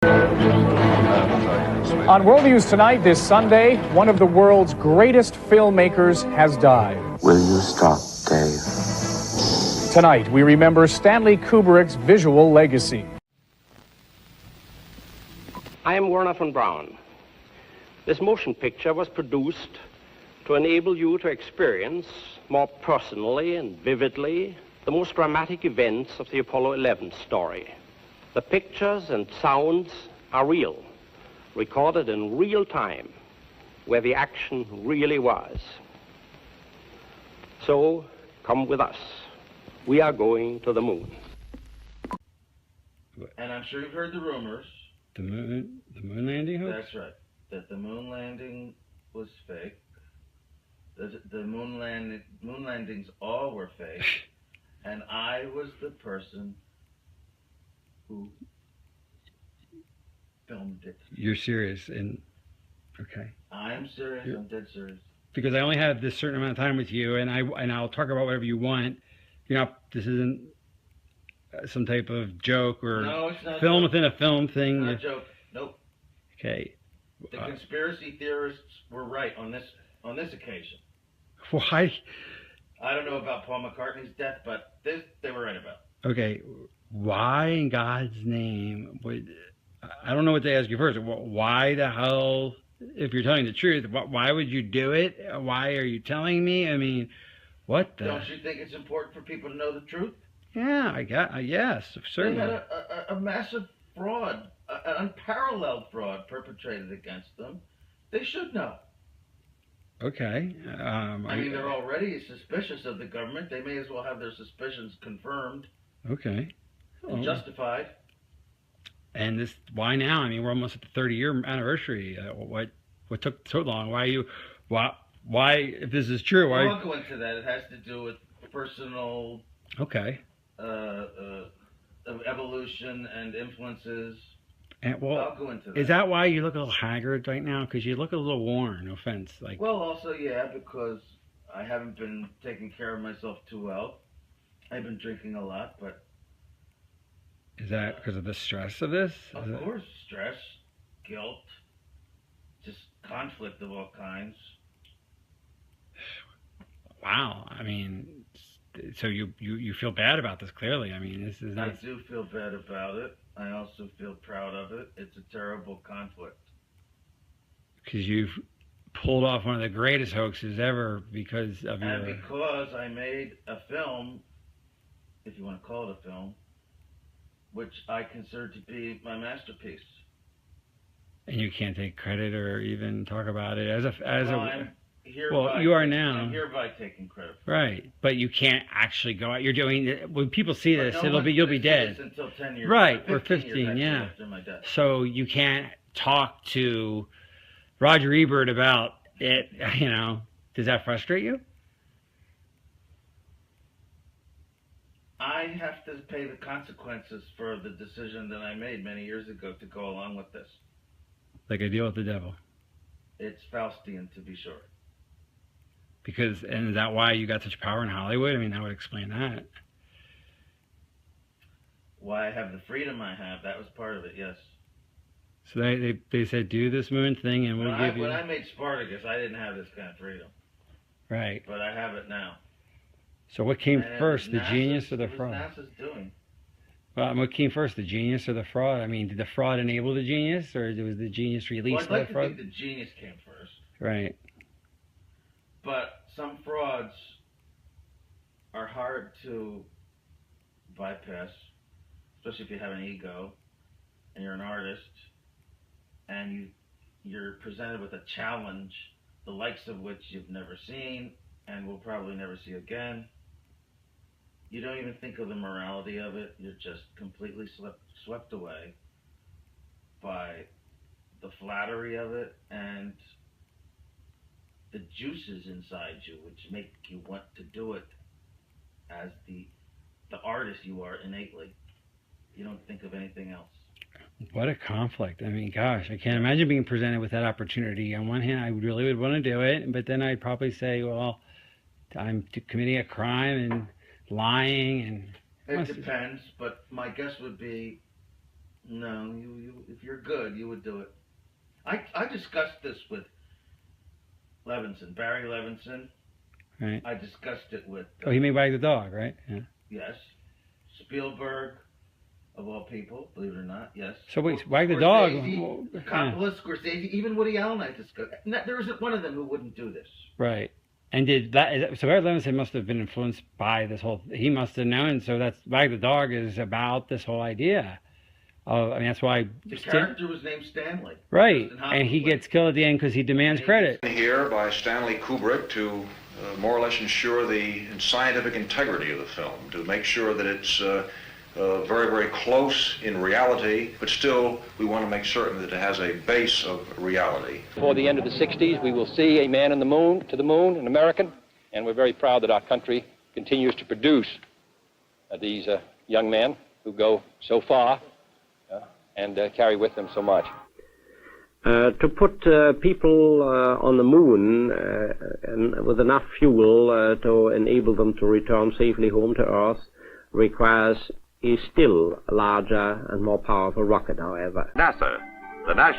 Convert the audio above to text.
On World News Tonight this Sunday, one of the world's greatest filmmakers has died. Will you stop, Dave? Tonight, we remember Stanley Kubrik's visual legacy. I am Werner von Braun. This motion picture was produced to enable you to experience more personally and vividly the most dramatic events of the Apollo 11 story. The pictures and sounds are real, recorded in real time, where the action really was. So, come with us. We are going to the moon. And I'm sure you've heard the rumors. The moon landing hoax? That's right. That the moon landing was fake. The moon landings all were fake. And I was the person who filmed it. You're serious, and okay. I'm serious. I'm dead serious. Because I only have this certain amount of time with you, and I'll talk about whatever you want. You know, this isn't some type of joke or no, it's not film within a film thing. Not a joke. Nope. Okay. The conspiracy theorists were right on this occasion. Why? I don't know about Paul McCartney's death, but this they were right about. Okay. Why in God's name would... I don't know what to ask you first. Why the hell, if you're telling the truth, why would you do it? Why are you telling me? I mean, what the... Don't you think it's important for people to know the truth? Yeah, yes, certainly. They had a massive fraud, an unparalleled fraud perpetrated against them. They should know. Okay. I mean, they're already suspicious of the government. They may as well have their suspicions confirmed. Okay. And justified. And this, why now? I mean, we're almost at the 30-year anniversary. What took so long? Why, if this is true, why? Well, I'll go into that. It has to do with personal... Okay. Evolution and influences. And, well, I'll go into that. Is that why you look a little haggard right now? Because you look a little worn, no offense. Well, also, yeah, because I haven't been taking care of myself too well. I've been drinking a lot, but... Is that because of the stress of this? Of course, stress, guilt, just conflict of all kinds. Wow, I mean, so you feel bad about this, clearly. I mean, this is not... I do feel bad about it. I also feel proud of it. It's a terrible conflict. Because you've pulled off one of the greatest hoaxes ever because of your... And because I made a film, if you want to call it a film, which I consider to be my masterpiece. And you can't take credit or even talk about it as You are now. I'm hereby taking credit for right, but you can't actually go out. You're doing when people see this, you'll be dead. Until 10 years. Right, or 15, yeah. After my death. So you can't talk to Roger Ebert about it. You know, does that frustrate you? I have to pay the consequences for the decision that I made many years ago to go along with this. Like a deal with the devil. It's Faustian, to be sure. And is that why you got such power in Hollywood? I mean, that would explain that. Why I have the freedom I have, that was part of it, yes. So they said, do this moon thing and we'll give you... When I made Spartacus, I didn't have this kind of freedom. Right. But I have it now. So what came first, the genius or the fraud? What was NASA's doing? Well, what came first, the genius or the fraud? I mean, did the fraud enable the genius, or was the genius released Well, I'd like the fraud? to think the genius came first. Right. But some frauds are hard to bypass, especially if you have an ego and you're an artist and you're presented with a challenge, the likes of which you've never seen and will probably never see again. You don't even think of the morality of it. You're just completely swept away by the flattery of it and the juices inside you, which make you want to do it as the artist you are innately. You don't think of anything else. What a conflict. I mean, gosh, I can't imagine being presented with that opportunity. On one hand, I really would want to do it, but then I'd probably say, well, I'm committing a crime and lying and... It depends, but my guess would be No, you if you're good, you would do it. I discussed this with Levinson, Barry Levinson. Right. I discussed it with... Oh, he made Wag the Dog, right? Yeah. Yes. Spielberg, of all people, believe it or not, yes. So wait, Wag the Dog... Coppola, Scorsese, even Woody Allen I discussed. There isn't one of them who wouldn't do this. Right. And did that... So Barry Levinson must have been influenced by this whole... He must have known, so that's... Wag the Dog is about this whole idea. I mean, that's why... The character was named Stanley. Right. And he gets killed at the end because he demands credit. Here by Stanley Kubrik to more or less ensure the scientific integrity of the film, to make sure that it's very, very close in reality, but still we want to make certain that it has a base of reality. Before the end of the 60s, we will see a man in the moon, to the moon, an American, and we're very proud that our country continues to produce these young men who go so far and carry with them so much. To put people on the moon and with enough fuel to enable them to return safely home to Earth requires a still larger and more powerful rocket, however. NASA, the National